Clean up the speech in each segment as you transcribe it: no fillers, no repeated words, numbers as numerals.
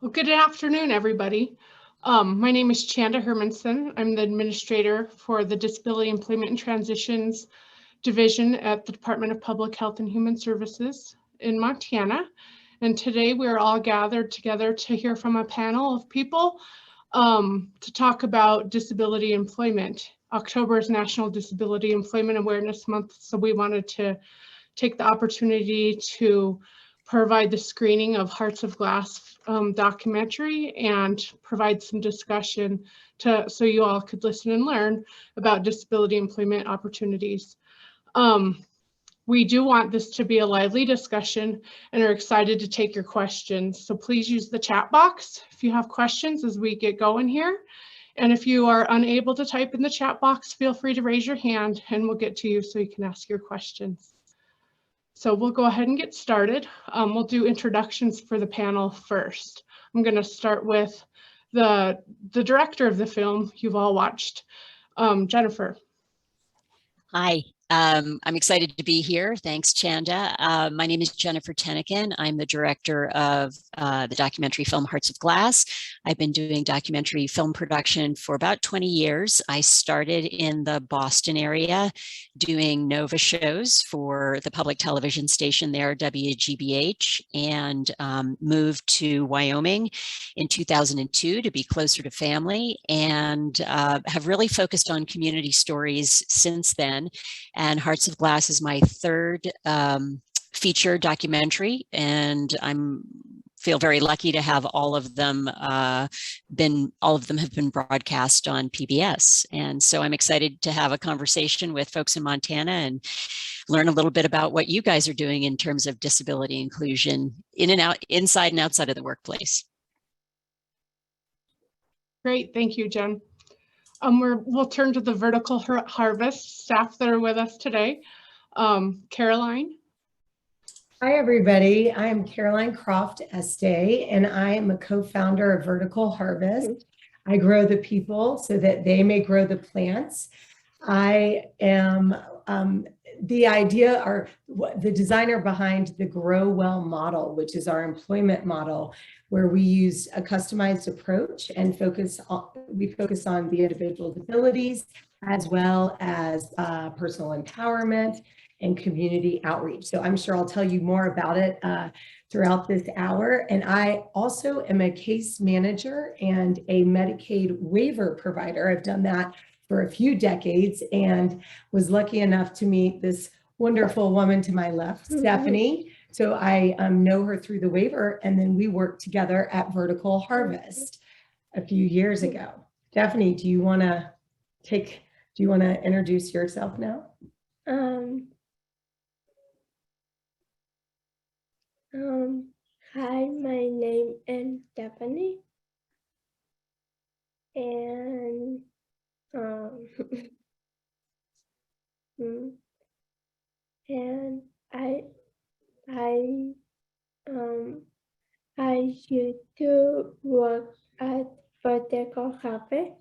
Well, good afternoon, everybody. My name is Chanda Hermanson. I'm the administrator for the Disability Employment and Transitions Division at the Department of Public Health and Human Services in Montana. And today we're all gathered together to hear from a panel of people to talk about disability employment. October is National Disability Employment Awareness Month, so we wanted to take the opportunity to provide the screening of Hearts of Glass documentary and provide some discussion so you all could listen and learn about disability employment opportunities. We do want this to be a lively discussion and are excited to take your questions. So please use the chat box if you have questions as we get going here. And if you are unable to type in the chat box, feel free to raise your hand and we'll get to you so you can ask your questions. So we'll go ahead and get started. We'll do introductions for the panel first. I'm going to start with the director of the film you've all watched, Jennifer. Hi, I'm excited to be here. Thanks, Chanda. My name is Jennifer Tennigan. I'm the director of the documentary film Hearts of Glass. I've been doing documentary film production for about 20 years. I started in the Boston area doing Nova shows for the public television station there, WGBH, and moved to Wyoming in 2002 to be closer to family, and have really focused on community stories since then. And Hearts of Glass is my third feature documentary, and feel very lucky to have all of them have been broadcast on PBS. And so I'm excited to have a conversation with folks in Montana and learn a little bit about what you guys are doing in terms of disability inclusion in and out, inside and outside of the workplace. Great, thank you, Jen. We'll turn to the Vertical Harvest staff that are with us today. Caroline. Hi, everybody. I'm Caroline Croft Estee, and I am a co-founder of Vertical Harvest. I grow the people so that they may grow the plants. I am the designer behind the Grow Well model, which is our employment model, where we use a customized approach and focus on the individual's abilities, as well as personal empowerment and community outreach. So I'm sure I'll tell you more about it throughout this hour. And I also am a case manager and a Medicaid waiver provider. I've done that for a few decades and was lucky enough to meet this wonderful woman to my left, Stephanie. So I know her through the waiver, and then we worked together at Vertical Harvest a few years ago. Stephanie, do you want to introduce yourself now? Hi, my name is Stephanie, and and I used to work at Vertical Harvest.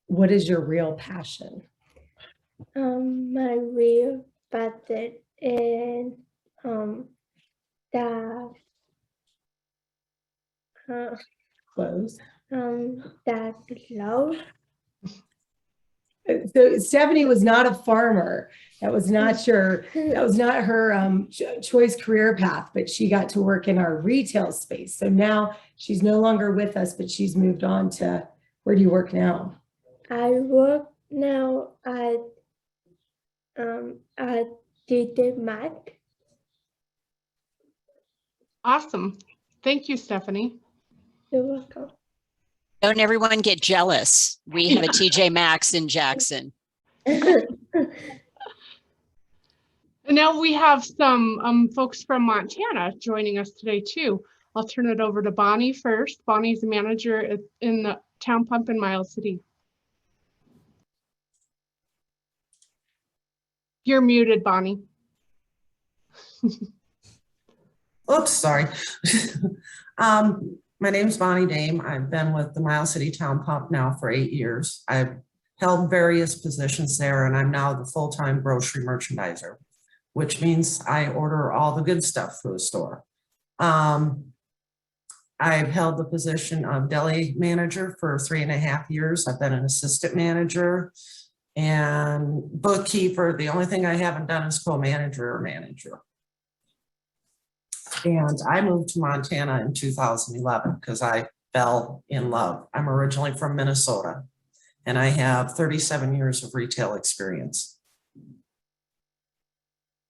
What is your real passion? My real passion is the Clothes. the clothes. So Stephanie was not a farmer. That was not her choice career path, but she got to work in our retail space. So now she's no longer with us, but she's moved on to, where do you work now? I work now at Maxx. Awesome. Thank you, Stephanie. You're welcome. Don't everyone get jealous. We have a TJ Maxx in Jackson. And now we have some folks from Montana joining us today too. I'll turn it over to Bonnie first. Bonnie's the manager in the Town Pump in Miles City. You're muted, Bonnie. Oops, sorry. My name is Bonnie Dame. I've been with the Miles City Town Pump now for 8 years. I've held various positions there, and I'm now the full-time grocery merchandiser, which means I order all the good stuff for the store. I've held the position of deli manager for 3.5 years. I've been an assistant manager and bookkeeper. The only thing I haven't done is co-manager or manager. And I moved to Montana in 2011 because I fell in love. I'm originally from Minnesota, and I have 37 years of retail experience.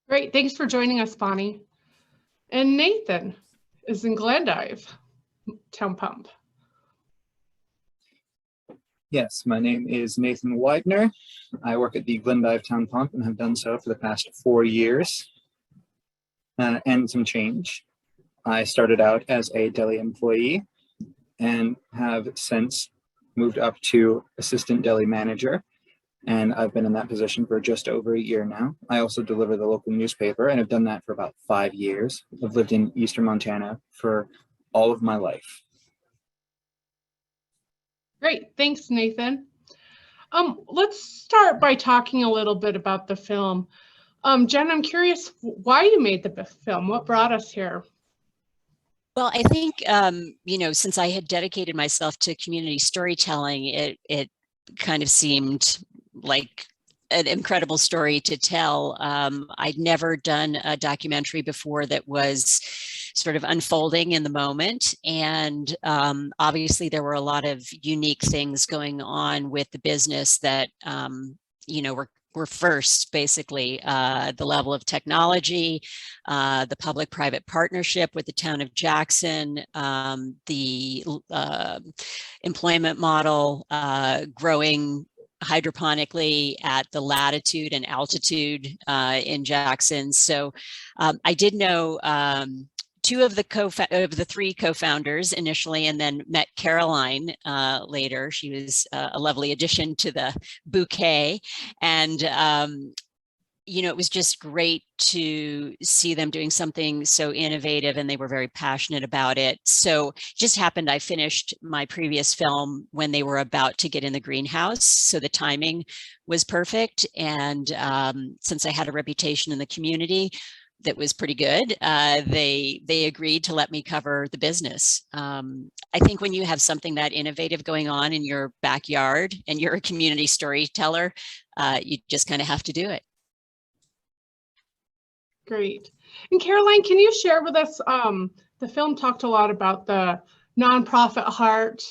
Great, thanks for joining us, Bonnie. And Nathan is in Glendive Town Pump. Yes, my name is Nathan Weidner. I work at the Glendive Town Pump and have done so for the past 4 years and some change. I started out as a deli employee and have since moved up to assistant deli manager. And I've been in that position for just over a year now. I also deliver the local newspaper and have done that for about 5 years. I've lived in Eastern Montana for all of my life. Great, thanks, Nathan. Let's start by talking a little bit about the film. Jen, I'm curious why you made the film. What brought us here? Well, I think, you know, since I had dedicated myself to community storytelling, it kind of seemed like an incredible story to tell. I'd never done a documentary before that was sort of unfolding in the moment. And obviously there were a lot of unique things going on with the business that, you know, were first, basically, the level of technology, the public-private partnership with the town of Jackson, the employment model, growing hydroponically at the latitude and altitude in Jackson. So I did know two of the three co-founders initially, and then met Caroline later. She was a lovely addition to the bouquet. And you know, it was just great to see them doing something so innovative, and they were very passionate about it. So it just happened I finished my previous film when they were about to get in the greenhouse. So the timing was perfect. And since I had a reputation in the community that was pretty good, they agreed to let me cover the business. I think when you have something that innovative going on in your backyard and you're a community storyteller, you just kind of have to do it. Great. And Caroline, can you share with us, the film talked a lot about the nonprofit heart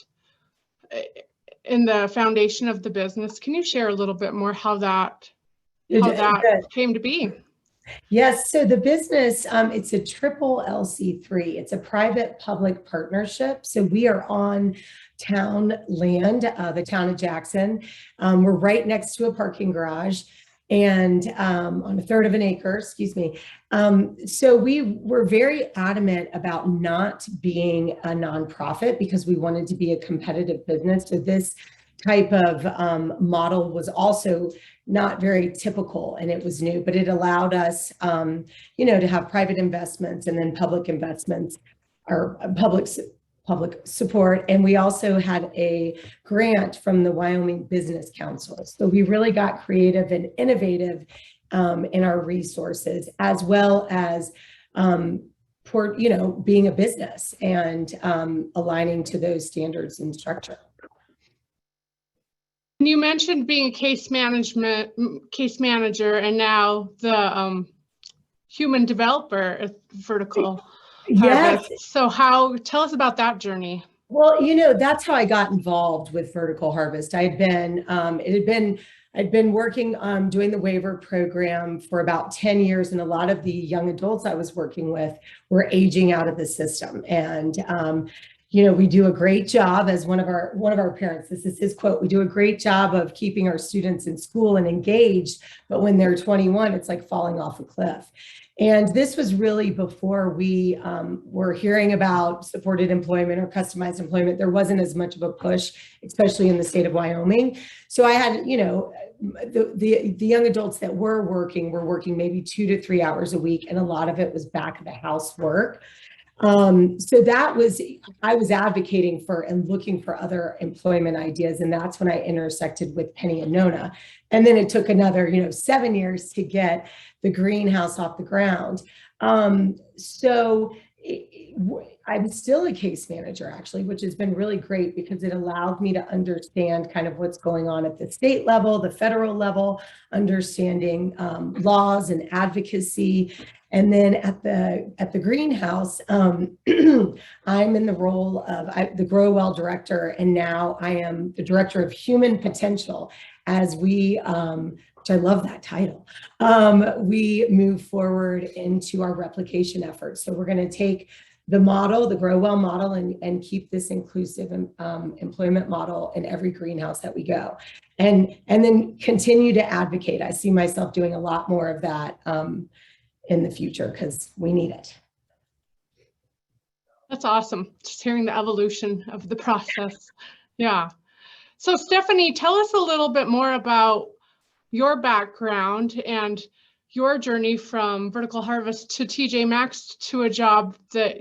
in the foundation of the business. Can you share a little bit more how that came to be? Yes, so the business, it's a triple LC3. It's a private public partnership. So we are on town land, the town of Jackson. We're right next to a parking garage and on a third of an acre, excuse me. So we were very adamant about not being a nonprofit because we wanted to be a competitive business. So this type of model was also not very typical, and it was new, but it allowed us, you know, to have private investments and then public investments or public support. And we also had a grant from the Wyoming Business Council. So we really got creative and innovative in our resources, as well as you know, being a business and aligning to those standards and structure. You mentioned being a case manager, and now the human developer at Vertical Harvest. Yes. So tell us about that journey. Well, you know, that's how I got involved with Vertical Harvest. I'd been working doing the waiver program for about 10 years, and a lot of the young adults I was working with were aging out of the system. And you know, we do a great job, as one of our parents, this is his quote, we do a great job of keeping our students in school and engaged, but when they're 21, it's like falling off a cliff. And this was really before we were hearing about supported employment or customized employment. There wasn't as much of a push, especially in the state of Wyoming. So I had, you know, the young adults that were working maybe 2 to 3 hours a week, and a lot of it was back of the house work. So I was advocating for and looking for other employment ideas. And that's when I intersected with Penny and Nona. And then it took another, 7 years to get the greenhouse off the ground. I'm still a case manager, actually, which has been really great because it allowed me to understand kind of what's going on at the state level, the federal level, understanding laws and advocacy. And then at the greenhouse, I'm in the role of the Grow Well director, and now I am the director of human potential as we, which I love that title, we move forward into our replication efforts. So we're going to take the model, the Grow Well model, and keep this inclusive employment model in every greenhouse that we go, and then continue to advocate. I see myself doing a lot more of that in the future because we need it. That's awesome. Just hearing the evolution of the process. Yeah. So Stephanie, tell us a little bit more about your background and your journey from Vertical Harvest to TJ Maxx to a job that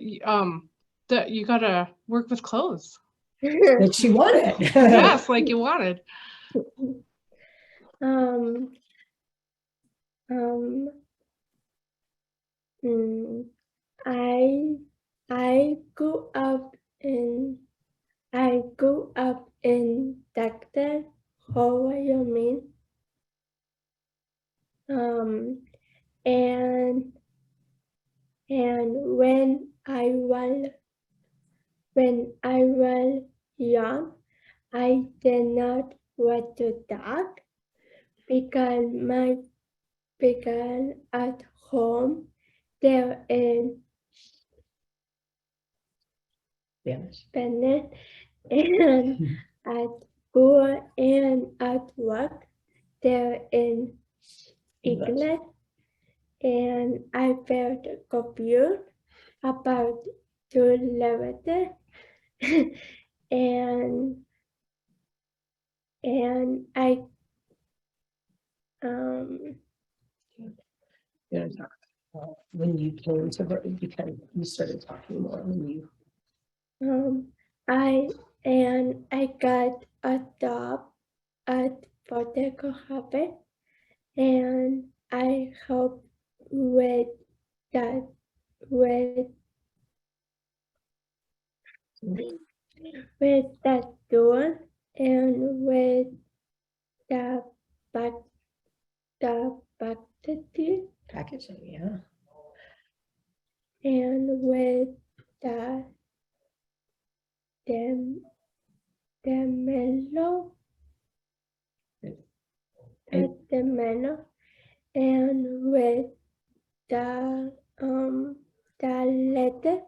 that you got to work with clothes. That she wanted. Yes, like you wanted. I grew up in Texas, Wyoming. And when I was young, I did not want to talk because at home there is Spanish, and at school and at work there is English, and I felt confused about two languages, and I Talk about when you came to because you started talking more when you. I got a job at Vertical Harvest, and I help with that door and with the Packaging, yeah. and with the mellow, the mellow, and with the letter.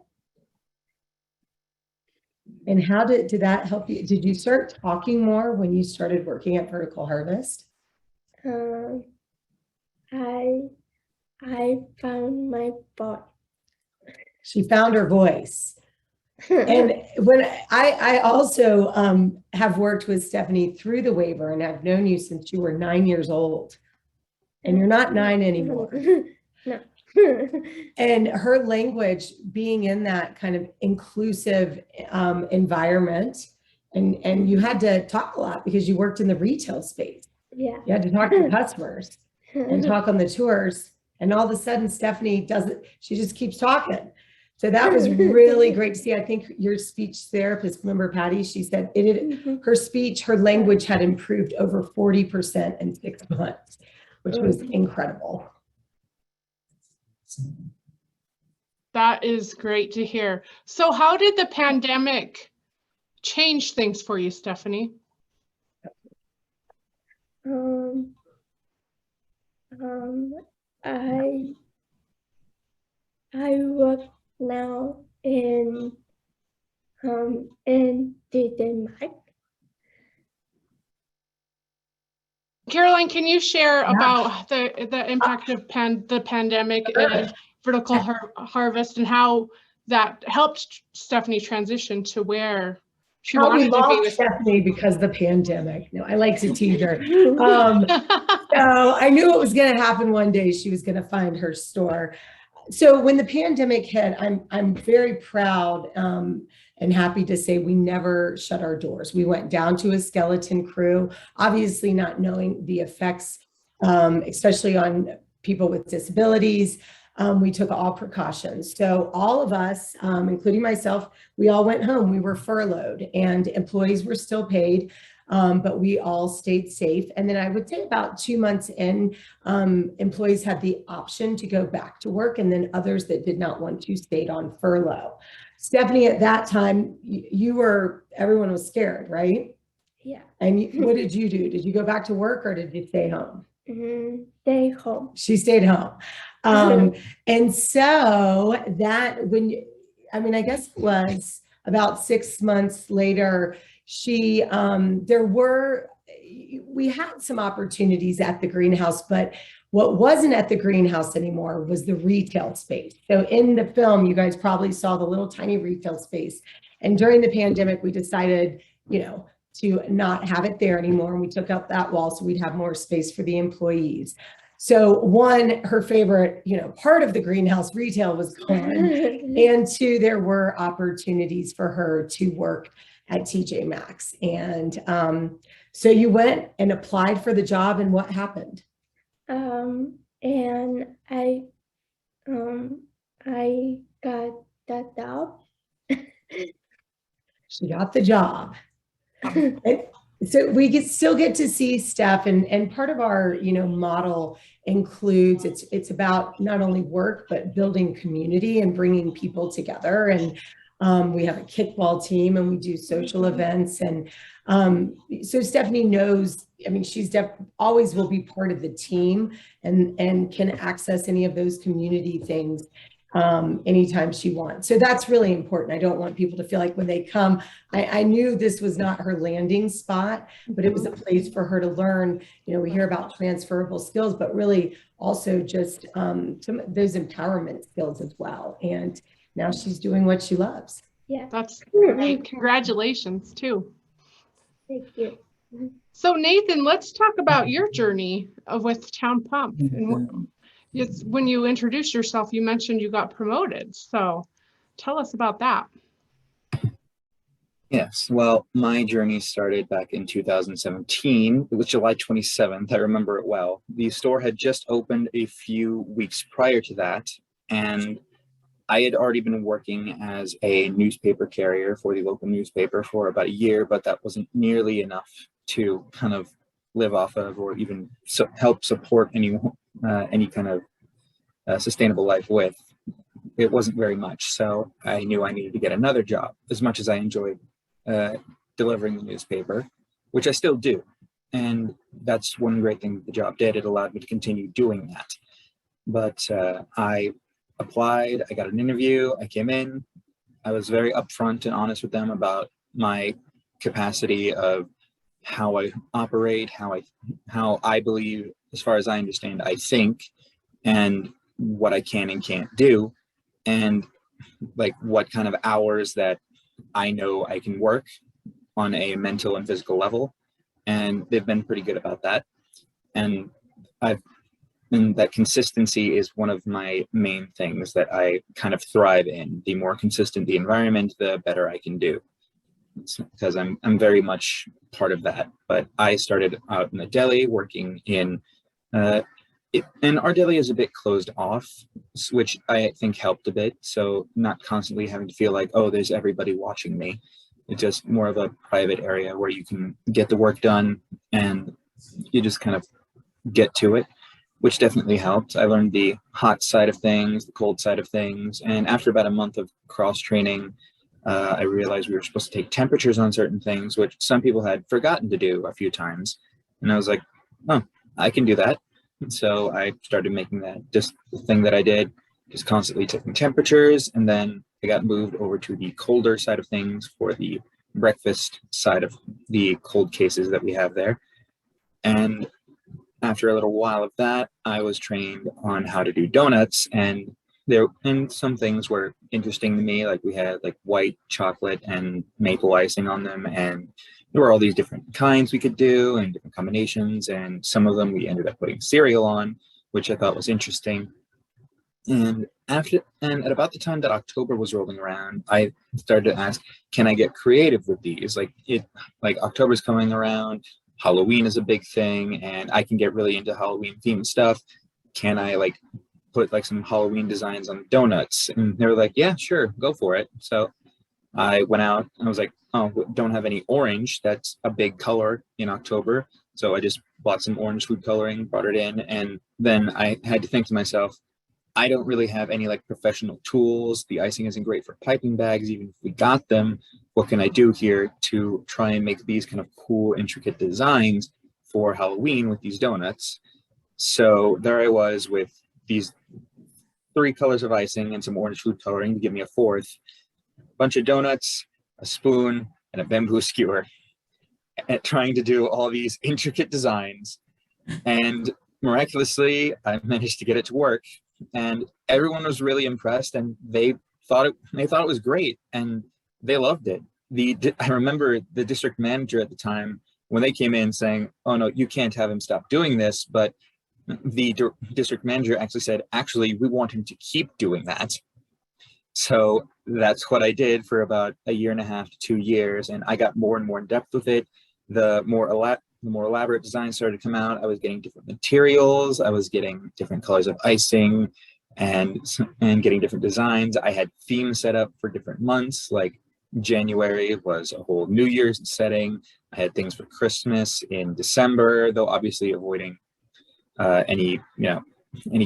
And how did that help you? Did you start talking more when you started working at Vertical Harvest? I found my voice. She found her voice. And when I also have worked with Stephanie through the waiver, and I've known you since you were 9 years old, and you're not 9 anymore. No. And her language being in that kind of inclusive environment, and you had to talk a lot because you worked in the retail space. Yeah. You had to talk to customers and talk on the tours. And all of a sudden, Stephanie doesn't, she just keeps talking. So that was really great to see. I think your speech therapist, remember Patty, she said her speech, her language had improved over 40% in 6 months, which was incredible. That is great to hear. So how did the pandemic change things for you, Stephanie? I work now in Denmark. Caroline, can you share about the impact of the pandemic and Vertical Harvest and how that helped Stephanie transition to where she wanted to be with Stephanie because of the pandemic. No, I like to tease her. So I knew it was going to happen one day. She was going to find her store. So when the pandemic hit, I'm very proud and happy to say we never shut our doors. We went down to a skeleton crew, obviously not knowing the effects, especially on people with disabilities. We took all precautions. So all of us, including myself, we all went home. We were furloughed and employees were still paid, but we all stayed safe. And then I would say about 2 months in, employees had the option to go back to work, and then others that did not want to stayed on furlough. Stephanie, at that time, everyone was scared, right? Yeah. And what did you do? Did you go back to work or did you stay home? Stay home. She stayed home. And so that I guess it was about 6 months later, we had some opportunities at the greenhouse, but what wasn't at the greenhouse anymore was the retail space. So in the film, you guys probably saw the little tiny retail space. And during the pandemic, we decided, to not have it there anymore. And we took out that wall so we'd have more space for the employees. So one, her favorite, part of the greenhouse retail was gone. And two, there were opportunities for her to work at TJ Maxx. And so you went and applied for the job, and what happened? And I got that job. She got the job. And so we still get to see Steph, and part of our model includes it's about not only work but building community and bringing people together. And we have a kickball team and we do social events. And so Stephanie knows, she's always will be part of the team and can access any of those community things anytime she wants. So that's really important. I don't want people to feel like when they come, I knew this was not her landing spot, but it was a place for her to learn. We hear about transferable skills, but really also just some of those empowerment skills as well. And now she's doing what she loves. Yeah. That's great. Congratulations too. Thank you. So Nathan, let's talk about your journey with Town Pump. And when you introduced yourself, you mentioned you got promoted. So tell us about that. Yes, well, my journey started back in 2017. It was July 27th. I remember it well. The store had just opened a few weeks prior to that, and I had already been working as a newspaper carrier for the local newspaper for about a year, but that wasn't nearly enough to kind of live off of or even help support any kind of sustainable life with. It wasn't very much, so I knew I needed to get another job. As much as I enjoyed delivering the newspaper, which I still do, and that's one great thing that the job did. It allowed me to continue doing that. But I applied, I got an interview, I came in, I was very upfront and honest with them about my capacity of how I operate, how I believe, as far as I understand, I think, and what I can and can't do, and like what kind of hours that I know I can work on a mental and physical level. And they've been pretty good about that. And that consistency is one of my main things that I kind of thrive in. The more consistent the environment, the better I can do. Because I'm very much part of that. But I started out in the deli working in, and our deli is a bit closed off, which I think helped a bit. So not constantly having to feel like, oh, there's everybody watching me. It's just more of a private area where you can get the work done and you just kind of get to it, which definitely helped. I learned the hot side of things, the cold side of things. And after about a month of cross training, I realized we were supposed to take temperatures on certain things, which some people had forgotten to do a few times. And I was like, oh, I can do that. And so I started making that just the thing that I did, just constantly taking temperatures. And then I got moved over to the colder side of things for the breakfast side of the cold cases that we have there. And after a little while of that, I was trained on how to do donuts, and some things were interesting to me. Like we had like white chocolate and maple icing on them, and there were all these different kinds we could do and different combinations, and some of them we ended up putting cereal on, which I thought was interesting. And at about the time that October was rolling around, I started to ask, can I get creative with these? Like October's coming around, Halloween is a big thing, and I can get really into Halloween themed stuff. Can I like put like some Halloween designs on donuts? And they were like, yeah, sure, go for it. So I went out and I was like, oh, don't have any orange. That's a big color in October. So I just bought some orange food coloring, brought it in, and then I had to think to myself, I don't really have any like professional tools. The icing isn't great for piping bags, even if we got them. What can I do here to try and make these kind of cool, intricate designs for Halloween with these donuts? So there I was with these 3 colors of icing and some orange food coloring to give me a 4th, bunch of donuts, a spoon, and a bamboo skewer, at trying to do all these intricate designs. And miraculously, I managed to get it to work. And everyone was really impressed, and they thought it was great, and they loved it. I remember the district manager at the time, when they came in saying, oh no, you can't have him stop doing this, but the district manager actually said, actually, we want him to keep doing that. So that's what I did for about 1.5 to 2 years, and I got more and more in depth with it. The more elaborate designs started to come out. I was getting different materials. I was getting different colors of icing, and getting different designs. I had themes set up for different months. Like January was a whole New Year's setting. I had things for Christmas in December, though obviously avoiding any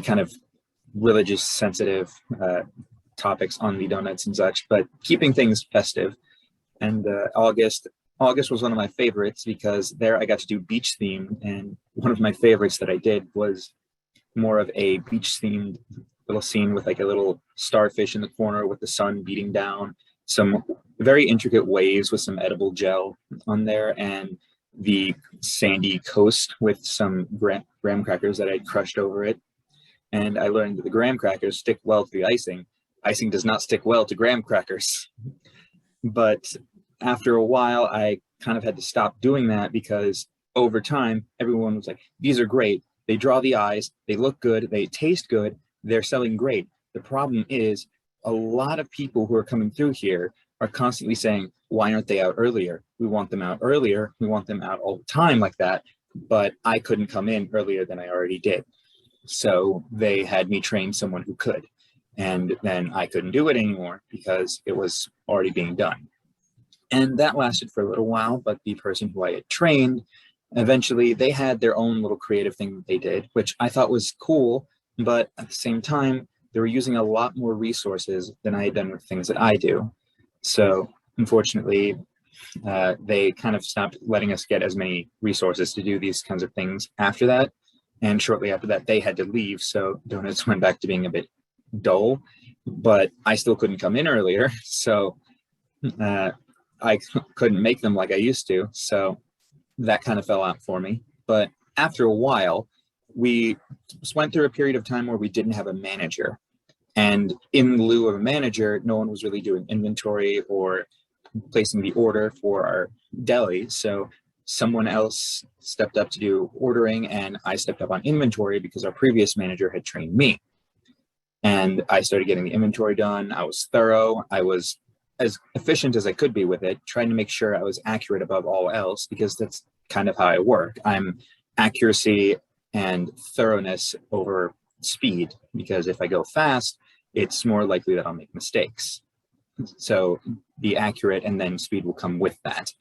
kind of religious sensitive topics on the donuts and such, but keeping things festive. And August was one of my favorites because there I got to do beach theme, and one of my favorites that I did was more of a beach themed little scene with like a little starfish in the corner with the sun beating down, some very intricate waves with some edible gel on there, and the sandy coast with some graham crackers that I crushed over it. And I learned that the graham crackers stick well to the icing. Icing does not stick well to graham crackers. But after a while, I kind of had to stop doing that because over time, everyone was like, these are great. They draw the eyes, they look good, they taste good, they're selling great. The problem is a lot of people who are coming through here are constantly saying, why aren't they out earlier? We want them out earlier. We want them out all the time like that. But I couldn't come in earlier than I already did. So they had me train someone who could. And then I couldn't do it anymore because it was already being done. And that lasted for a little while, but the person who I had trained, eventually they had their own little creative thing that they did, which I thought was cool. But at the same time, they were using a lot more resources than I had done with things that I do. So unfortunately, they kind of stopped letting us get as many resources to do these kinds of things after that. And shortly after that, they had to leave. So donuts went back to being a bit dull, but I still couldn't come in earlier. So I couldn't make them like I used to. So that kind of fell out for me. But after a while, we went through a period of time where we didn't have a manager. And in lieu of a manager, no one was really doing inventory or placing the order for our deli. So someone else stepped up to do ordering, and I stepped up on inventory because our previous manager had trained me. And I started getting the inventory done. I was thorough. I was as efficient as I could be with it, trying to make sure I was accurate above all else, because that's kind of how I work. I'm accuracy and thoroughness over speed, because if I go fast, it's more likely that I'll make mistakes. So be accurate, and then speed will come with that.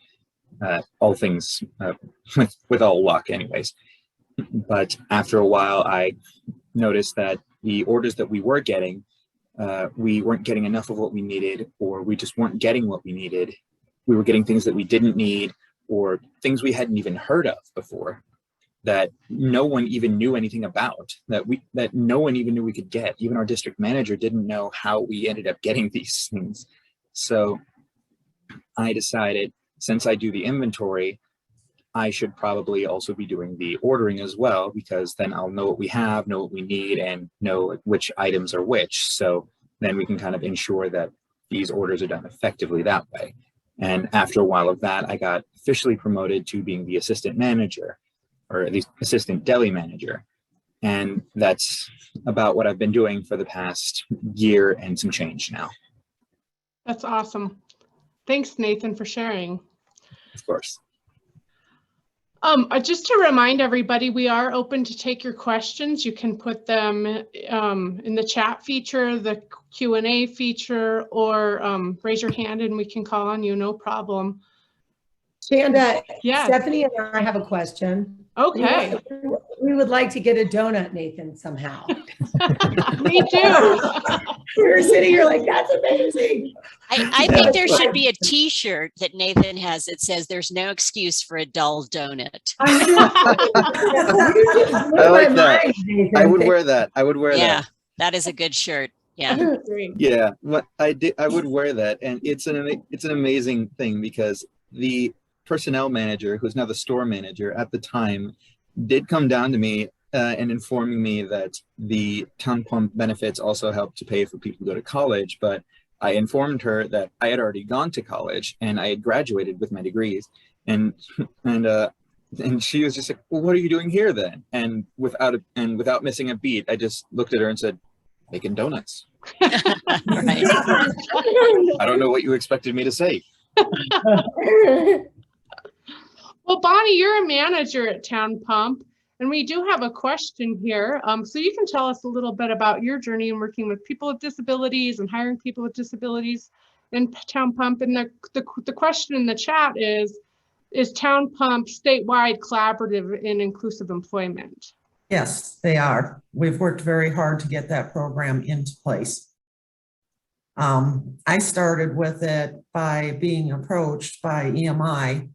All things with all luck anyways. But after a while, I noticed that the orders that we were getting, we weren't getting enough of what we needed, or we just weren't getting what we needed. We were getting things that we didn't need, or things we hadn't even heard of before, that no one even knew anything about, that no one even knew we could get. Even our district manager didn't know how we ended up getting these things. So I decided, since I do the inventory, I should probably also be doing the ordering as well, because then I'll know what we have, know what we need, and know which items are which. So then we can kind of ensure that these orders are done effectively that way. And after a while of that, I got officially promoted to being the assistant manager, or at least assistant deli manager. And that's about what I've been doing for the past year and some change now. That's awesome. Thanks, Nathan, for sharing. Of course. Just to remind everybody, we are open to take your questions. You can put them in the chat feature, the Q&A feature, or raise your hand and we can call on you, no problem. Chanda, Yes. Stephanie and I have a question. Okay. We would like to get a donut, Nathan, somehow. Me too. We were sitting here like, that's amazing. I think there should be a T-shirt that Nathan has that says there's no excuse for a dull donut. I like that. I would wear that. I would wear Yeah, that. that is a good shirt. Yeah. Yeah, what I would wear that, and it's an amazing thing because the personnel manager, who's now the store manager at the time, did come down to me and informing me that the town pump benefits also help to pay for people to go to college. But I informed her that I had already gone to college and I had graduated with my degrees, and she was just like, "Well, what are you doing here then?" And without missing a beat, I just looked at her and said, "Making donuts." Right. I don't know what you expected me to say. Well, Bonnie, you're a manager at Town Pump, and we do have a question here. So you can tell us a little bit about your journey in working with people with disabilities and hiring people with disabilities in Town Pump. And the question in the chat is Town Pump statewide collaborative in inclusive employment? Yes, they are. We've worked very hard to get that program into place. I started with it by being approached by EMI,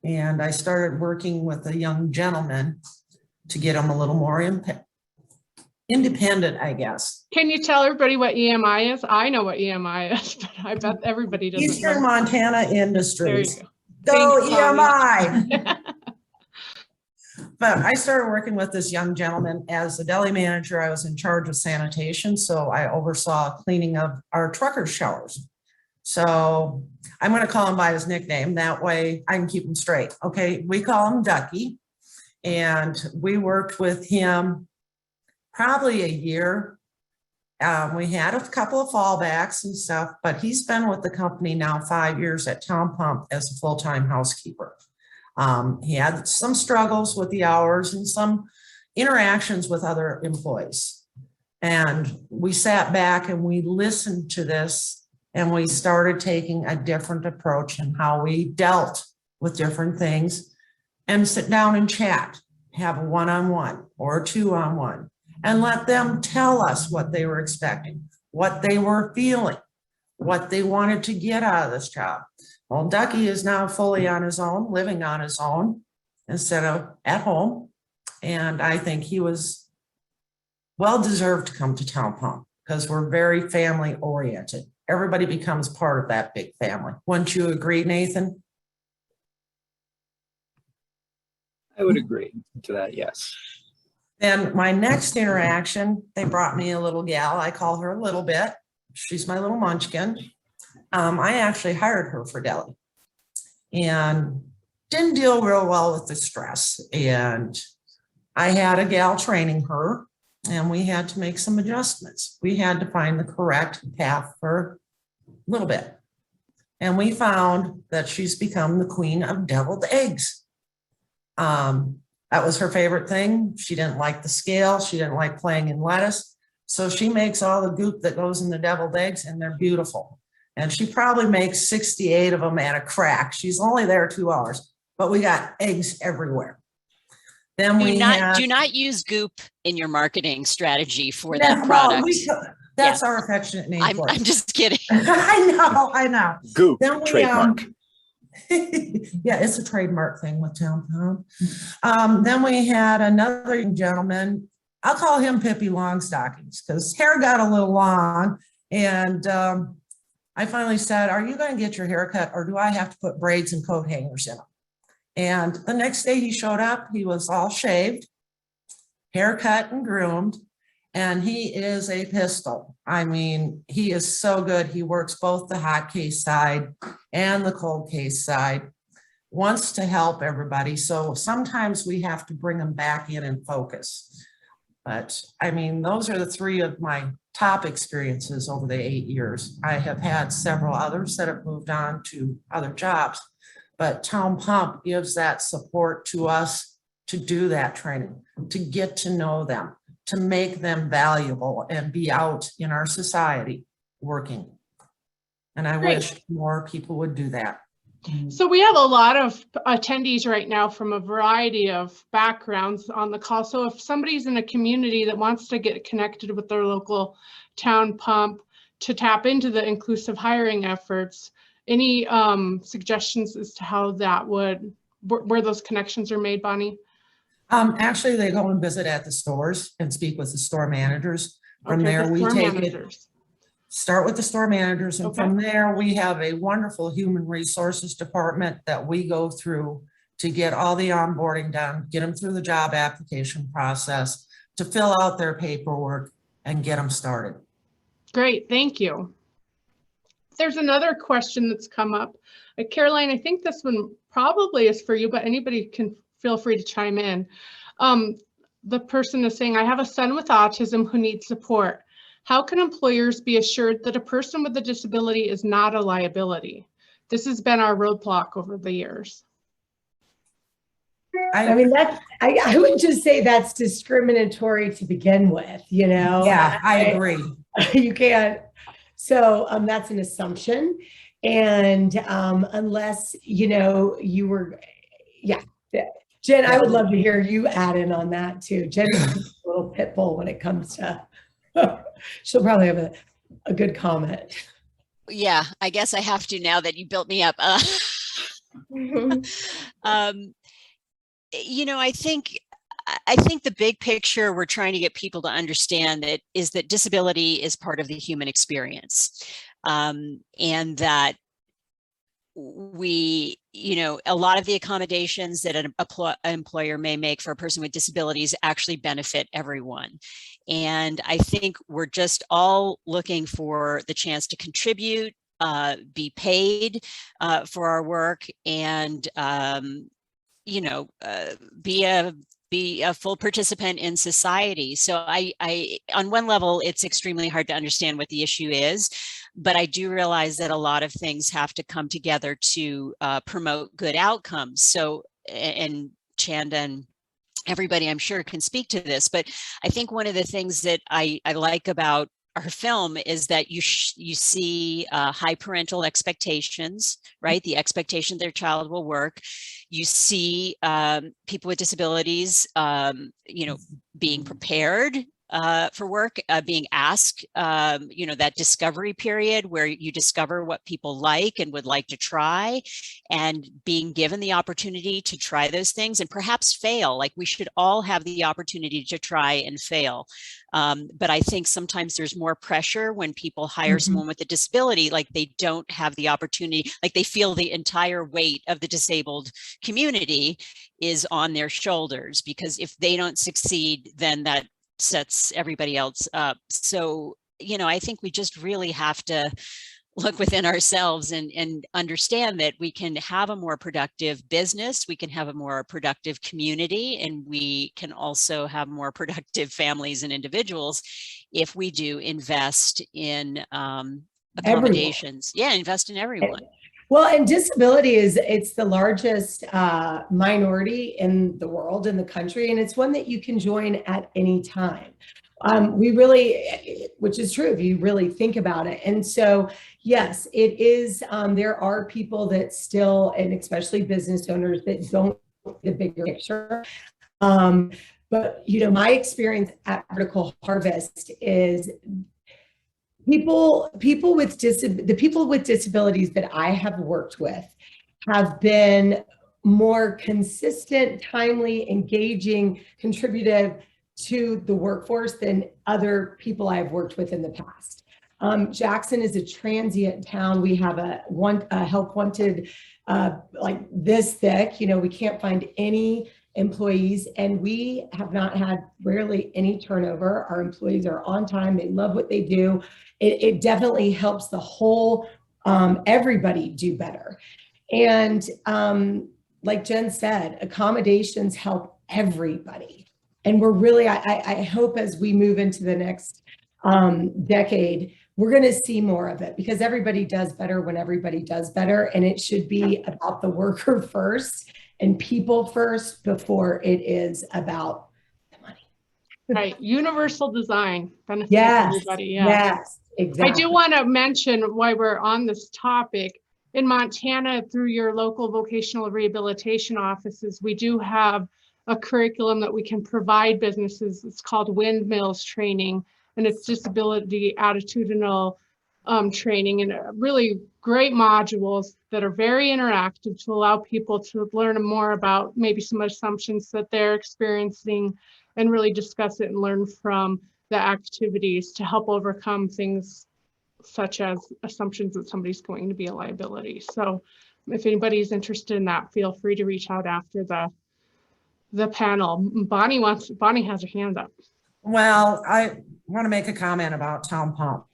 and I started working with a young gentleman to get him a little more independent, I guess. Can you tell everybody what EMI is? I know what EMI is, but I bet everybody doesn't. Eastern Montana Industries. There you Go Thanks, Bonnie. EMI! But I started working with this young gentleman as a deli manager. I was in charge of sanitation, so I oversaw cleaning of our truckers' showers. So I'm going to call him by his nickname. That way I can keep him straight. Okay, we call him Ducky. And we worked with him probably a year. We had a couple of fallbacks and stuff, but he's been with the company now 5 years at Town Pump as a full-time housekeeper. He had some struggles with the hours and some interactions with other employees. And we sat back and we listened to this, and we started taking a different approach in how we dealt with different things, and sit down and chat, have a one-on-one or a two-on-one, and let them tell us what they were expecting, what they were feeling, what they wanted to get out of this job. Well, Ducky is now fully on his own, living on his own instead of at home. And I think he was well-deserved to come to Town Pump because we're very family oriented. Everybody becomes part of that big family. Wouldn't you agree, Nathan? I would agree to that, yes. Then my next interaction, they brought me a little gal. I call her a little bit. She's my little munchkin. I actually hired her for deli and didn't deal real well with the stress. And I had a gal training her, and we had to make some adjustments. We had to find the correct path for a little bit. And we found that she's become the queen of deviled eggs. That was her favorite thing. She didn't like the scale. She didn't like playing in lettuce. So she makes all the goop that goes in the deviled eggs, and they're beautiful. And she probably makes 68 of them at a crack. She's only there 2 hours, but we got eggs everywhere. Then do not use goop in your marketing strategy for that product. That's our affectionate name for it. I'm just kidding. I know. Goop, trademark. Yeah, it's a trademark thing with Town Pump. Then we had another gentleman. I'll call him Pippi Longstockings because hair got a little long. And I finally said, "Are you going to get your hair cut, or do I have to put braids and coat hangers in them?" And the next day he showed up. He was all shaved, haircut and groomed, and he is a pistol. I mean, he is so good. He works both the hot case side and the cold case side, wants to help everybody. So sometimes we have to bring him back in and focus. But I mean, those are the three of my top experiences over the 8 years. I have had several others that have moved on to other jobs, but Town Pump gives that support to us to do that training, to get to know them, to make them valuable and be out in our society working. And I Great. wish more people would do that. So we have a lot of attendees right now from a variety of backgrounds on the call. So if somebody's in a community that wants to get connected with their local town pump to tap into the inclusive hiring efforts, any suggestions as to how that would, where those connections are made, Bonnie? Actually, they go and visit at the stores and speak with the store managers. From Okay, there, the we store take managers. start with the store managers, and Okay. from there, we have a wonderful human resources department that we go through to get all the onboarding done, get them through the job application process, to fill out their paperwork and get them started. Great, thank you. There's another question that's come up. Caroline, I think this one probably is for you, but anybody can feel free to chime in. The person is saying, I have a son with autism who needs support. How can employers be assured that a person with a disability is not a liability? This has been our roadblock over the years. I mean, I would just say that's discriminatory to begin with, you know? Yeah, I agree. You can't. So that's an assumption. And unless, you know, you were, yeah. Jen, I would love to hear you add in on that too. Jen's a little pit bull when it comes to, she'll probably have a good comment. Yeah, I guess I have to now that you built me up. You know, I think the big picture we're trying to get people to understand that is that disability is part of the human experience, and that we, you know, a lot of the accommodations that an employer may make for a person with disabilities actually benefit everyone. And I think we're just all looking for the chance to contribute, be paid for our work, and you know, be a full participant in society. So I on one level, it's extremely hard to understand what the issue is, but I do realize that a lot of things have to come together to promote good outcomes. So, and Chanda and everybody I'm sure can speak to this, but I think one of the things that I like about our film is that you see high parental expectations, right? The expectation their child will work. You see people with disabilities, you know, being prepared for work, being asked, you know, that discovery period where you discover what people like and would like to try, and being given the opportunity to try those things and perhaps fail. Like, we should all have the opportunity to try and fail. But I think sometimes there's more pressure when people hire someone with a disability, like they don't have the opportunity, like they feel the entire weight of the disabled community is on their shoulders, because if they don't succeed, then that sets everybody else up. So, you know, I think we just really have to look within ourselves and understand that we can have a more productive business, we can have a more productive community, and we can also have more productive families and individuals if we do invest in accommodations. Everyone. Yeah, invest in everyone. Well, and disability it's the largest minority in the world, in the country, and it's one that you can join at any time. We really, which is true if you really think about it. And so, yes, it is, there are people that still, and especially business owners, that don't see the bigger picture. But, you know, my experience at Vertical Harvest is the people with disabilities that I have worked with have been more consistent, timely, engaging, contributive to the workforce than other people I've worked with in the past. Jackson is a transient town. We have a help wanted like this thick. You know, we can't find any employees, and we have not had rarely any turnover. Our employees are on time. They love what they do. It definitely helps the whole, everybody do better. And like Jen said, accommodations help everybody. And we're really, I hope as we move into the next decade, we're going to see more of it, because everybody does better when everybody does better. And it should be about the worker first and people first before it is about the money. Right. Universal design benefits Yes, everybody. Yeah. yes, exactly. I do want to mention, while we're on this topic, in Montana, through your local vocational rehabilitation offices, we do have a curriculum that we can provide businesses. It's called Windmills Training, and it's disability attitudinal training, and really great modules that are very interactive to allow people to learn more about maybe some assumptions that they're experiencing, and really discuss it and learn from the activities to help overcome things such as assumptions that somebody's going to be a liability. So if anybody's interested in that, feel free to reach out after the panel. Bonnie has her hand up. Well, I want to make a comment about Town Pump.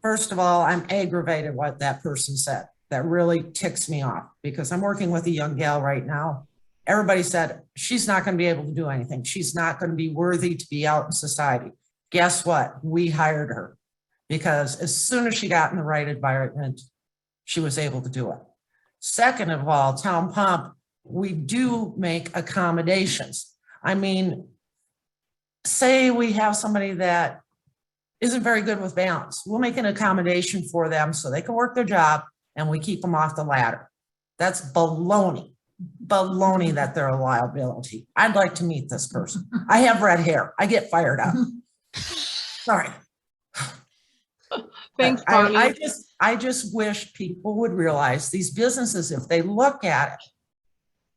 First of all, I'm aggravated what that person said. That really ticks me off, because I'm working with a young gal right now. Everybody said she's not going to be able to do anything. She's not going to be worthy to be out in society. Guess what? We hired her, because as soon as she got in the right environment, she was able to do it. Second of all, Town Pump, we do make accommodations. I mean, say we have somebody that isn't very good with balance. We'll make an accommodation for them so they can work their job, and we keep them off the ladder. That's baloney. Baloney that they're a liability. I'd like to meet this person. I have red hair. I get fired up. Sorry. Thanks, Bonnie. I just wish people would realize these businesses, if they look at it,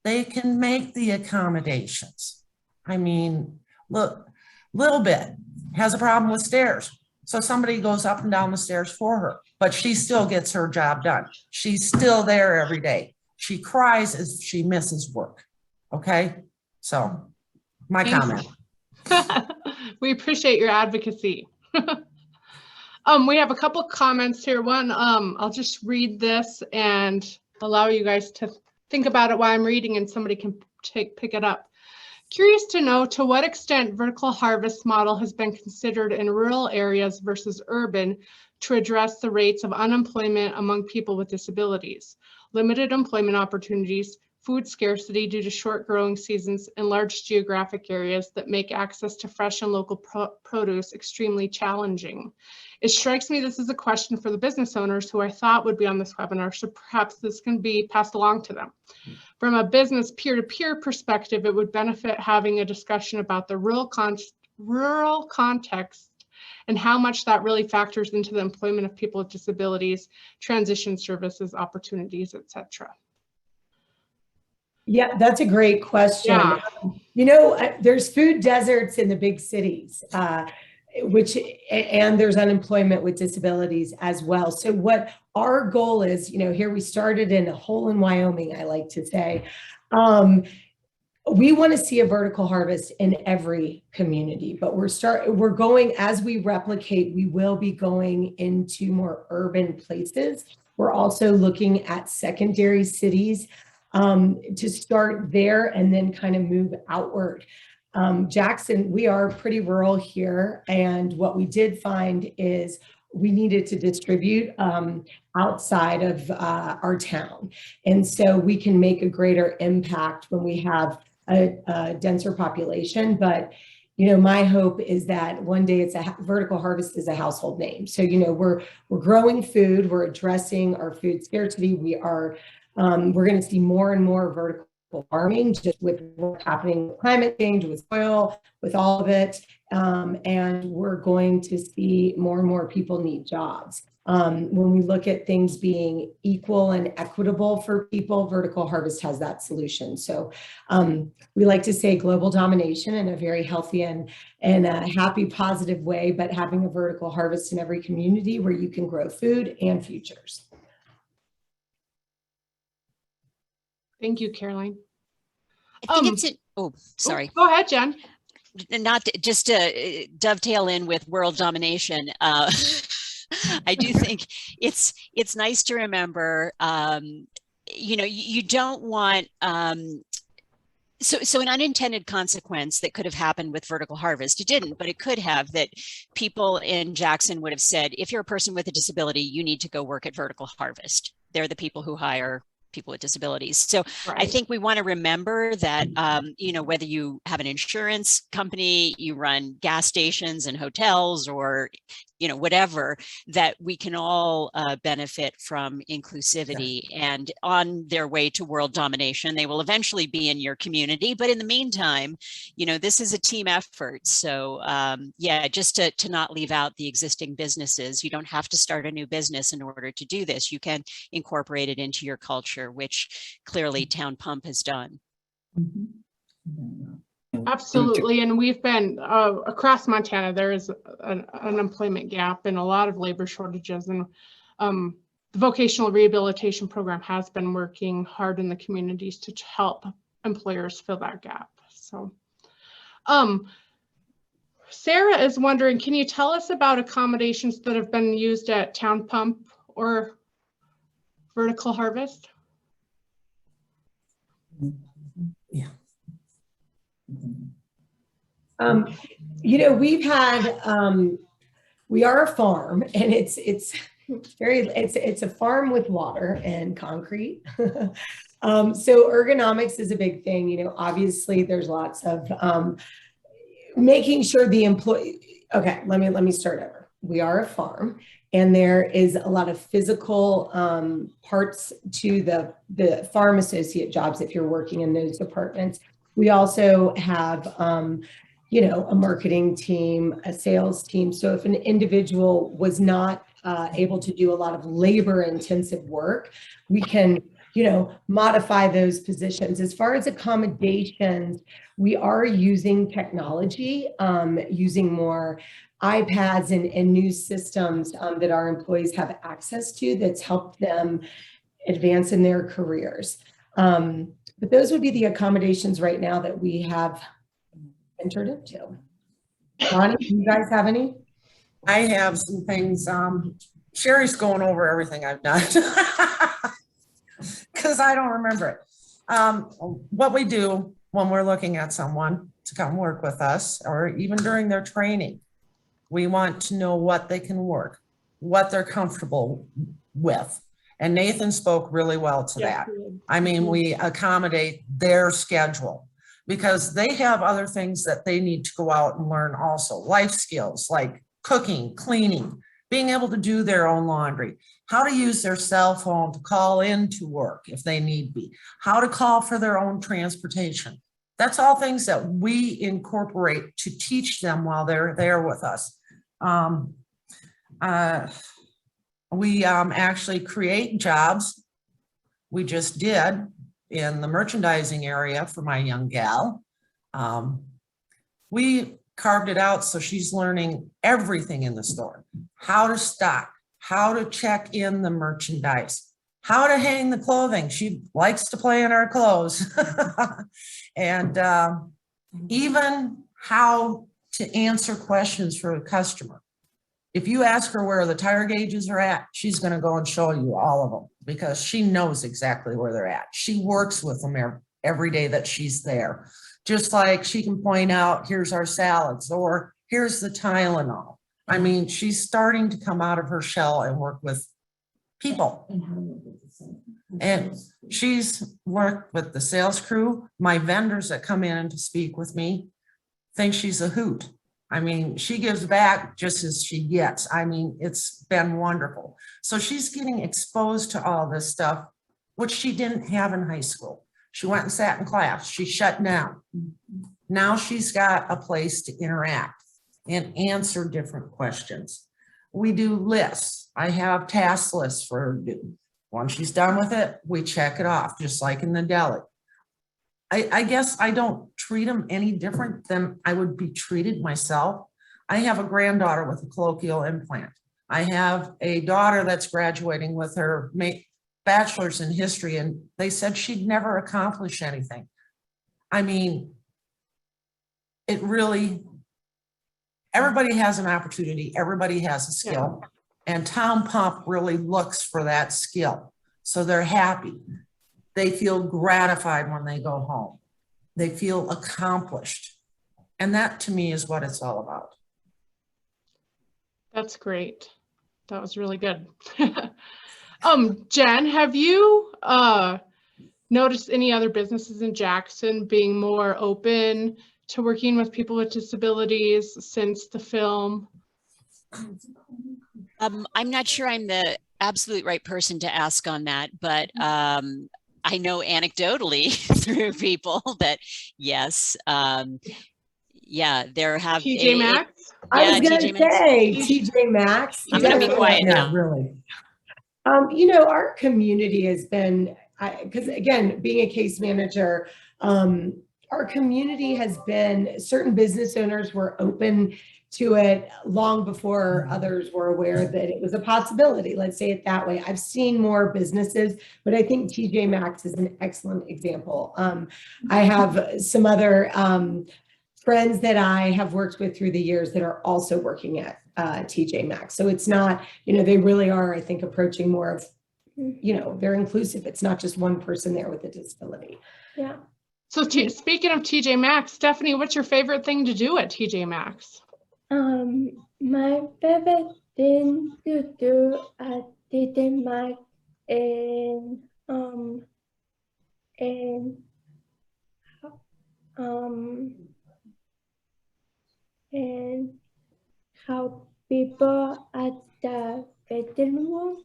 they can make the accommodations. I mean, look, little bit has a problem with stairs. So somebody goes up and down the stairs for her, but she still gets her job done. She's still there every day. She cries if she misses work. Okay. So my comment. We appreciate your advocacy. We have a couple comments here. One, I'll just read this and allow you guys to think about it while I'm reading, and somebody can pick it up. Curious to know to what extent vertical harvest model has been considered in rural areas versus urban to address the rates of unemployment among people with disabilities, limited employment opportunities, food scarcity due to short growing seasons, and large geographic areas that make access to fresh and local produce extremely challenging. It strikes me this is a question for the business owners who I thought would be on this webinar, so perhaps this can be passed along to them. From a business peer-to-peer perspective, it would benefit having a discussion about the rural context and how much that really factors into the employment of people with disabilities, transition services, opportunities, etc. Yeah, that's a great question. Yeah. You know, there's food deserts in the big cities, and there's unemployment with disabilities as well. So what our goal is, you know, here we started in a hole in Wyoming, I like to say. We want to see a vertical harvest in every community, but we're going, as we replicate, we will be going into more urban places. We're also looking at secondary cities to start there and then kind of move outward. Jackson, we are pretty rural here, and what we did find is we needed to distribute outside of our town. And so we can make a greater impact when we have a denser population. But, you know, my hope is that one day vertical harvest is a household name. So, you know, we're growing food, we're addressing our food scarcity. We're going to see more and more vertical farming, just with what's happening with climate change, with soil, with all of it. And we're going to see more and more people need jobs. When we look at things being equal and equitable for people, vertical harvest has that solution. So we like to say global domination in a very healthy and a happy, positive way, but having a vertical harvest in every community where you can grow food and futures. Thank you, Caroline. I think sorry. Go ahead, Jen. Not just to dovetail in with world domination. I do think it's nice to remember, you know, you don't want So an unintended consequence that could have happened with Vertical Harvest, it didn't, but it could have, that people in Jackson would have said, if you're a person with a disability, you need to go work at Vertical Harvest. They're the people who hire people with disabilities. So I think we want to remember that, you know, whether you have an insurance company, you run gas stations and hotels, or, you know, whatever, that we can all benefit from inclusivity. And on their way to world domination, they will eventually be in your community. But in the meantime, you know, this is a team effort. So yeah, just to not leave out the existing businesses. You don't have to start a new business in order to do this. You can incorporate it into your culture, which clearly Town Pump has done. Absolutely. And we've been across Montana, there is an unemployment gap and a lot of labor shortages. And the vocational rehabilitation program has been working hard in the communities to help employers fill that gap. So Sarah is wondering, can you tell us about accommodations that have been used at Town Pump or Vertical Harvest? Yeah. You know, we've had, we are a farm, and it's a farm with water and concrete. So ergonomics is a big thing. You know, obviously there's lots of making sure the employee, okay, let me start over. We are a farm, and there is a lot of physical parts to the farm associate jobs if you're working in those departments. We also have, you know, a marketing team, a sales team. So if an individual was not able to do a lot of labor intensive work, we can, you know, modify those positions. As far as accommodations, we are using technology, using more iPads and new systems that our employees have access to that's helped them advance in their careers. But those would be the accommodations right now that we have entered into. Bonnie, do you guys have any? I have some things. Sherry's going over everything I've done because I don't remember it. What we do when we're looking at someone to come work with us, or even during their training, we want to know what they can work, what they're comfortable with. And Nathan spoke really well to that. I mean, we accommodate their schedule because they have other things that they need to go out and learn also. Life skills like cooking, cleaning, being able to do their own laundry, how to use their cell phone to call in to work if they need be, how to call for their own transportation. That's all things that we incorporate to teach them while they're there with us. We actually create jobs. We just did in the merchandising area for my young gal. We carved it out so she's learning everything in the store, how to stock, how to check in the merchandise, how to hang the clothing. She likes to play in our clothes. And even how to answer questions for a customer. If you ask her where the tire gauges are at, she's going to go and show you all of them because she knows exactly where they're at. She works with them every day that she's there. Just like she can point out, here's our salads, or here's the Tylenol. I mean, she's starting to come out of her shell and work with people. And she's worked with the sales crew. My vendors that come in to speak with me think she's a hoot. I mean, she gives back just as she gets. I mean, it's been wonderful. So she's getting exposed to all this stuff, which she didn't have in high school. She went and sat in class. She shut down. Now she's got a place to interact and answer different questions. We do lists. I have task lists for her to do. Once she's done with it, we check it off, just like in the deli. I guess I don't treat them any different than I would be treated myself. I have a granddaughter with a colloquial implant. I have a daughter that's graduating with her bachelor's in history, and they said she'd never accomplish anything. I mean, it really, everybody has an opportunity. Everybody has a skill. And Town Pump really looks for that skill. So they're happy. They feel gratified when they go home. They feel accomplished. And that to me is what it's all about. That's great. That was really good. Jen, have you noticed any other businesses in Jackson being more open to working with people with disabilities since the film? I'm not sure I'm the absolute right person to ask on that, but I know anecdotally through people that yes, yeah, there have TJ Maxx? I was going TJ to Maxx. say TJ Maxx. I'm going to be quiet Yeah, now. really. You know, our community has been, because again, being a case manager, our community has been, certain business owners were open to it long before others were aware that it was a possibility. Let's say it that way. I've seen more businesses, but I think TJ Maxx is an excellent example. I have some other friends that I have worked with through the years that are also working at TJ Maxx. So it's not, you know, they really are, I think, approaching more of, you know, they're inclusive. It's not just one person there with a disability. Yeah. So speaking of TJ Maxx, Stephanie, what's your favorite thing to do at TJ Maxx? My favorite thing to do at TJ Maxx and and and help people at the fitting room.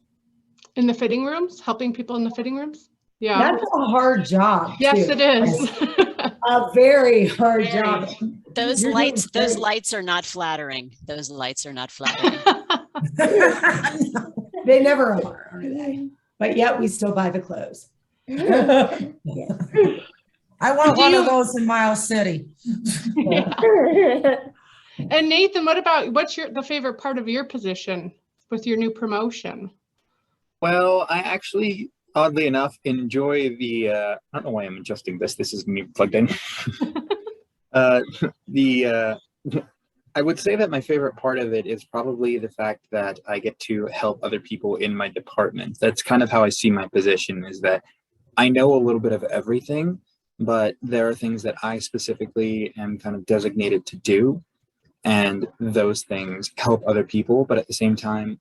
In the fitting rooms, helping people in the fitting rooms? Yeah. That's a hard job. Yes, too. it is. A very hard Very. job. Those You're doing lights great. are not flattering. Those lights are not flattering. They never are they? But yet we still buy the clothes. I want Do one you- of those in Miles City. And Nathan, what's the favorite part of your position with your new promotion? Well, I actually, oddly enough, enjoy the, I don't know why I'm adjusting this. This isn't even plugged in. I would say that my favorite part of it is probably the fact that I get to help other people in my department. That's kind of how I see my position, is that I know a little bit of everything, but there are things that I specifically am kind of designated to do. And those things help other people. But at the same time,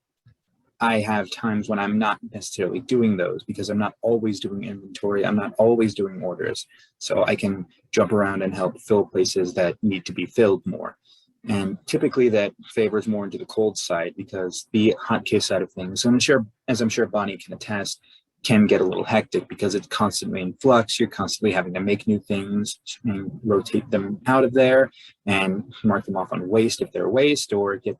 I have times when I'm not necessarily doing those because I'm not always doing inventory. I'm not always doing orders. So I can jump around and help fill places that need to be filled more. And typically that favors more into the cold side, because the hot case side of things, as I'm sure Bonnie can attest, can get a little hectic because it's constantly in flux. You're constantly having to make new things and rotate them out of there and mark them off on waste if they're waste, or get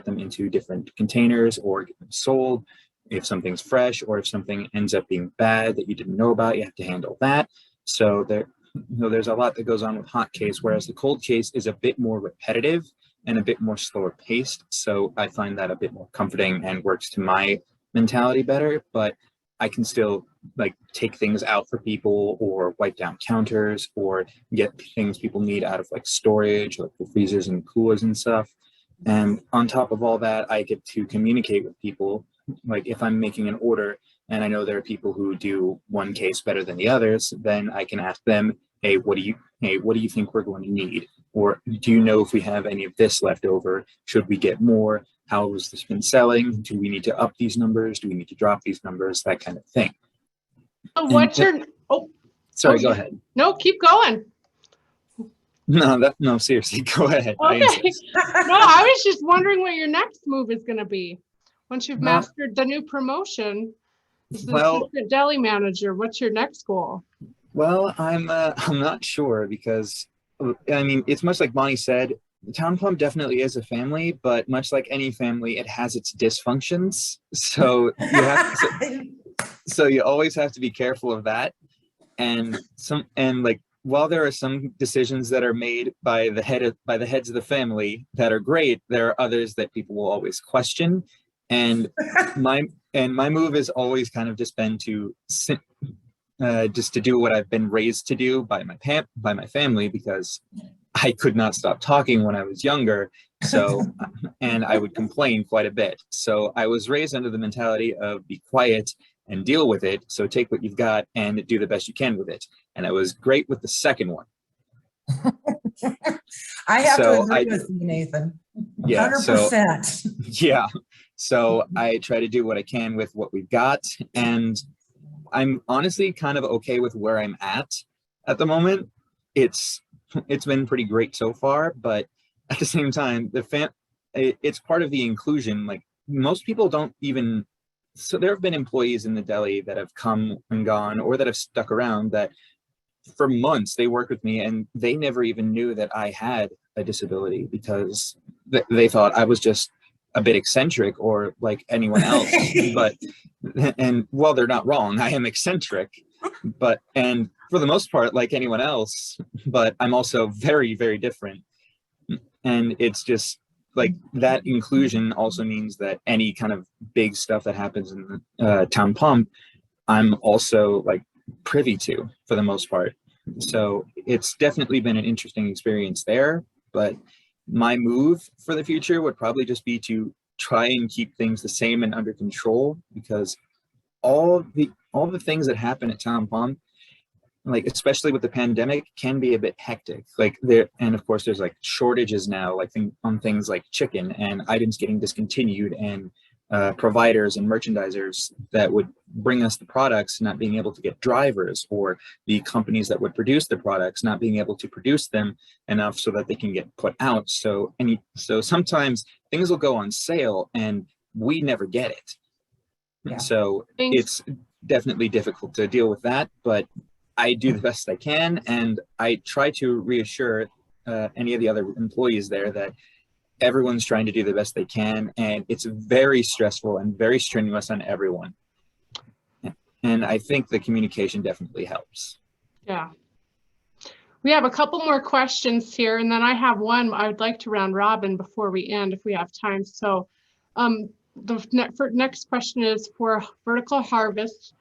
them into different containers, or get them sold if something's fresh, or if something ends up being bad that you didn't know about, you have to handle that. So there's a lot that goes on with hot case, whereas the cold case is a bit more repetitive and a bit more slower paced. So I find that a bit more comforting and works to my mentality better. But I can still like take things out for people, or wipe down counters, or get things people need out of like storage, like the freezers and coolers and stuff. And on top of all that, I get to communicate with people. Like if I'm making an order and I know there are people who do one case better than the others, then I can ask them, hey, what do you think we're going to need? Or do you know if we have any of this left over? Should we get more? How has this been selling? Do we need to up these numbers? Do we need to drop these numbers? That kind of thing. Sorry, go ahead. No, keep going. No, seriously, go ahead. Okay. No, I was just wondering what your next move is going to be once you've mastered the new promotion. As the assistant deli manager, what's your next goal? Well, I'm not sure, because I mean, it's much like Bonnie said, the Town Plum definitely is a family, but much like any family, it has its dysfunctions. So you always have to be careful of that. And while there are some decisions that are made by the heads of the family that are great, there are others that people will always question. And my move has always kind of just been to do what I've been raised to do by my family, because I could not stop talking when I was younger. So, and I would complain quite a bit. So I was raised under the mentality of be quiet and deal with it. So take what you've got and do the best you can with it. And I was great with the second one. I have to So agree with you, Nathan. Yeah, 100%. Yeah. So I try to do what I can with what we've got. And I'm honestly kind of okay with where I'm at the moment. It's been pretty great so far, but at the same time, it's part of the inclusion. Like most people don't even, so there have been employees in the deli that have come and gone or that have stuck around that for months they worked with me and they never even knew that I had a disability because they thought I was just a bit eccentric or like anyone else. But, and well, they're not wrong. I am eccentric, but, and for the most part, like anyone else, but I'm also very, very different. And it's just like that inclusion also means that any kind of big stuff that happens in the town pump, I'm also like privy to for the most part. So it's definitely been an interesting experience there, but my move for the future would probably just be to try and keep things the same and under control, because all the things that happen at town pump, like especially with the pandemic, can be a bit hectic. Like there, and of course there's like shortages now, like on things like chicken and items getting discontinued, and providers and merchandisers that would bring us the products not being able to get drivers, or the companies that would produce the products not being able to produce them enough so that they can get put out. So sometimes things will go on sale and we never get it. Yeah. So Thanks. it's definitely difficult to deal with that, but I do the best I can, and I try to reassure any of the other employees there that everyone's trying to do the best they can, and it's very stressful and very strenuous on everyone. And I think the communication definitely helps. Yeah. We have a couple more questions here, and then I have one I would like to round robin before we end if we have time. So the next question is for Vertical Harvest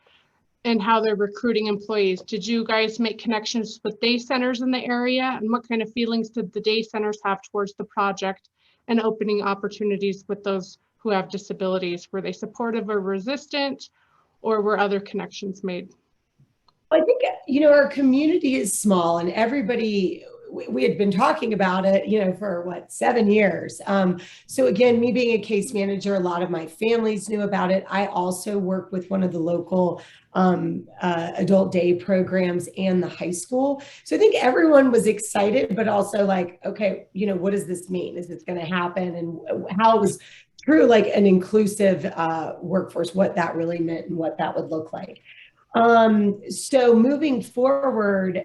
and how they're recruiting employees. Did you guys make connections with day centers in the area? And what kind of feelings did the day centers have towards the project and opening opportunities with those who have disabilities? Were they supportive or resistant, or were other connections made? I think, our community is small, and everybody, we had been talking about it, for 7 years. So again, me being a case manager, a lot of my families knew about it. I also work with one of the local adult day programs and the high school. So I think everyone was excited, but also like, okay, what does this mean? Is this going to happen? And how it was true, like an inclusive workforce, what that really meant and what that would look like. So moving forward,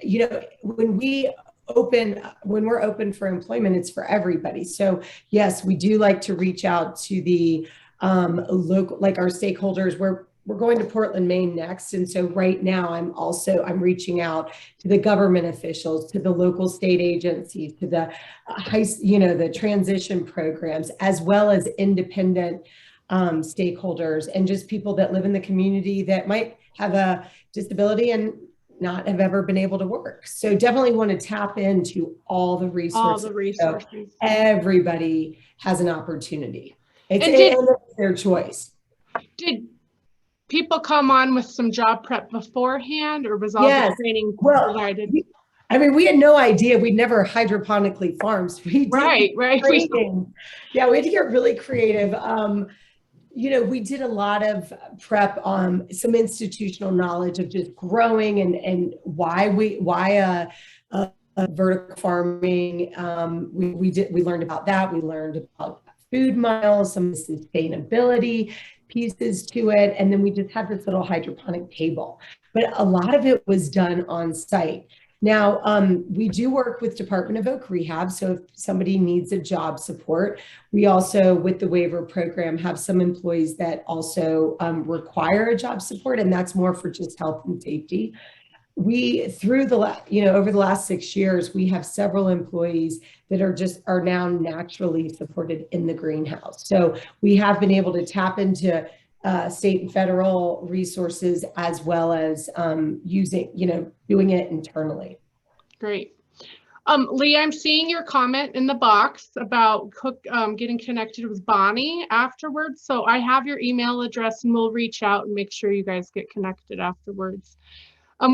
when we're open for employment, it's for everybody. So yes, we do like to reach out to the local, like our stakeholders. We're going to Portland, Maine next. And so right now I'm reaching out to the government officials, to the local state agencies, to the the transition programs, as well as independent stakeholders and just people that live in the community that might have a disability and not have ever been able to work. So definitely want to tap into all the resources. All the resources. So everybody has an opportunity. It's their choice. Did people come on with some job prep beforehand, or was all the training provided? We had no idea. We'd never hydroponically farmed. So we did right. Yeah, we had to get really creative. We did a lot of prep on some institutional knowledge of just growing and why vertical farming. We learned about that. We learned about food miles, some sustainability pieces to it. And then we just had this little hydroponic table, but a lot of it was done on site. Now, we do work with Department of Oak Rehab. So if somebody needs a job support, we also, with the waiver program, have some employees that also require a job support, and that's more for just health and safety. Over the last 6 years, we have several employees that are now naturally supported in the greenhouse. So we have been able to tap into state and federal resources, as well as doing it internally. Great. Lee, I'm seeing your comment in the box about getting connected with Bonnie afterwards. So I have your email address, and we'll reach out and make sure you guys get connected afterwards.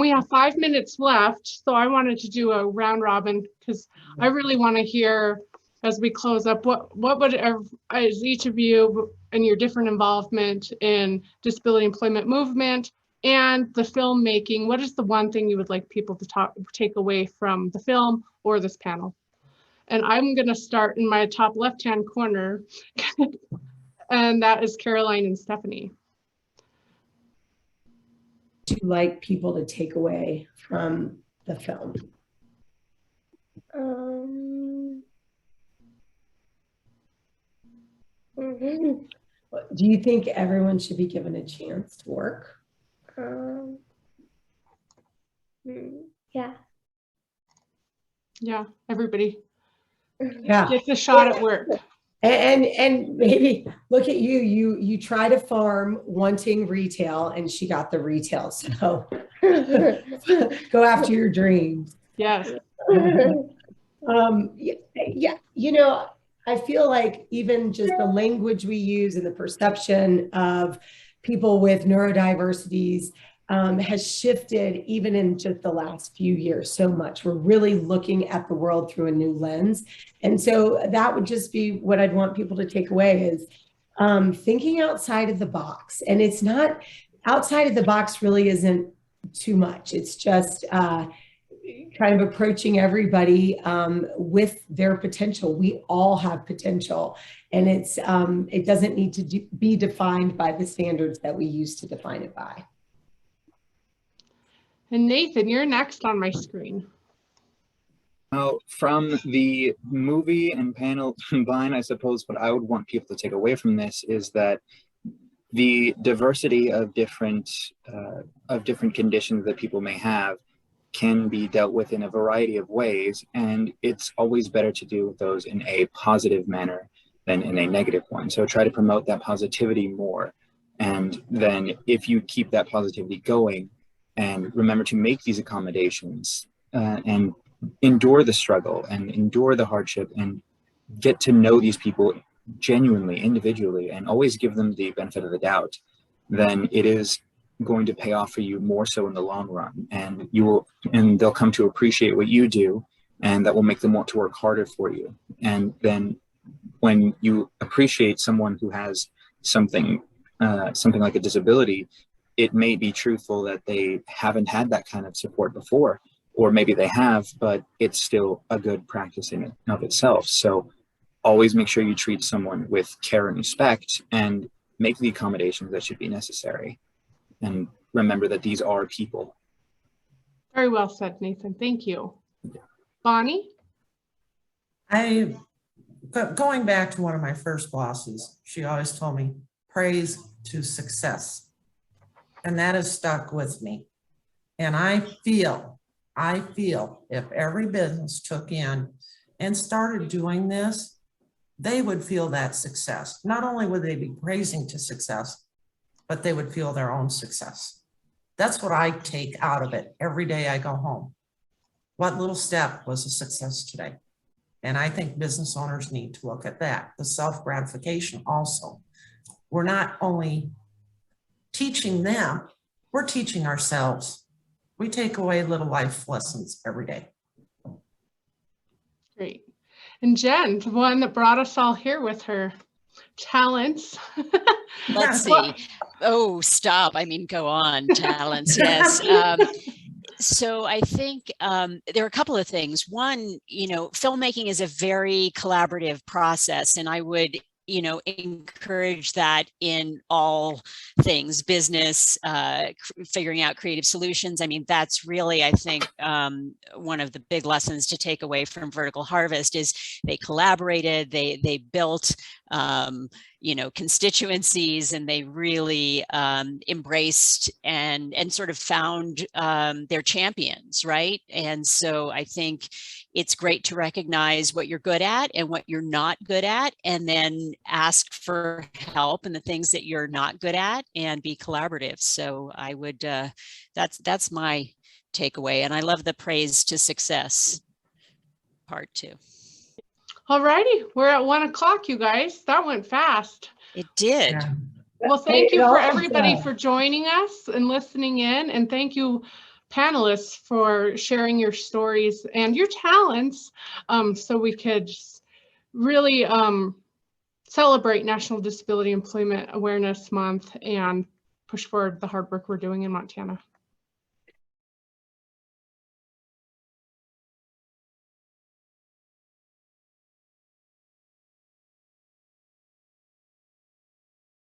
We have 5 minutes left, so I wanted to do a round robin because I really want to hear as we close up, what would, as each of you and your different involvement in disability employment movement and the filmmaking, what is the one thing you would like people to take away from the film or this panel? And I'm going to start in my top left-hand corner, and that is Caroline and Stephanie. Do you like people to take away from the film? Do you think everyone should be given a chance to work? Yeah. Yeah, everybody Yeah. gets a shot at work. And maybe look at you, you try to farm wanting retail and she got the retail. So go after your dreams. Yes. Yeah, you know, I feel like even just the language we use and the perception of people with neurodiversities has shifted even in just the last few years so much. We're really looking at the world through a new lens. And so that would just be what I'd want people to take away is thinking outside of the box. And it's not, outside of the box really isn't too much. It's just kind of approaching everybody with their potential. We all have potential, and it's it doesn't need to be defined by the standards that we used to define it by. And Nathan, you're next on my screen. Well, from the movie and panel combined, I suppose what I would want people to take away from this is that the diversity of different conditions that people may have can be dealt with in a variety of ways, and it's always better to do those in a positive manner than in a negative one. So try to promote that positivity more, and then if you keep that positivity going and remember to make these accommodations and endure the struggle and endure the hardship and get to know these people genuinely, individually, and always give them the benefit of the doubt, then it is going to pay off for you more so in the long run, and they'll come to appreciate what you do, and that will make them want to work harder for you. And then when you appreciate someone who has something like a disability, it may be truthful that they haven't had that kind of support before, or maybe they have, but it's still a good practice in and of itself. So always make sure you treat someone with care and respect and make the accommodations that should be necessary. And remember that these are people. Very well said, Nathan. Thank you. Bonnie? Going back to one of my first bosses, she always told me, praise to success. And that has stuck with me. And I feel if every business took in and started doing this, they would feel that success. Not only would they be praising to success, but they would feel their own success. That's what I take out of it every day I go home. What little step was a success today? And I think business owners need to look at that. The self-gratification also. We're not only teaching them, we're teaching ourselves. We take away little life lessons every day. Great. And Jen, the one that brought us all here with her talents. Let's see. Oh, stop. I mean, go on. Talents. Yes. So I think there are a couple of things. One, filmmaking is a very collaborative process, and I would encourage that in all things, business, figuring out creative solutions. I mean, that's really, I think, one of the big lessons to take away from Vertical Harvest is they collaborated, they built, constituencies, and they really embraced and sort of found their champions, right? And so I think it's great to recognize what you're good at and what you're not good at, and then ask for help in the things that you're not good at and be collaborative. So I would, that's my takeaway. And I love the praise to success part too. All righty, we're at 1 o'clock, you guys. That went fast. It did. Yeah. Well, thank you for everybody for joining us and listening in. And thank you, panelists for sharing your stories and your talents, so we could really celebrate National Disability Employment Awareness Month and push forward the hard work we're doing in Montana.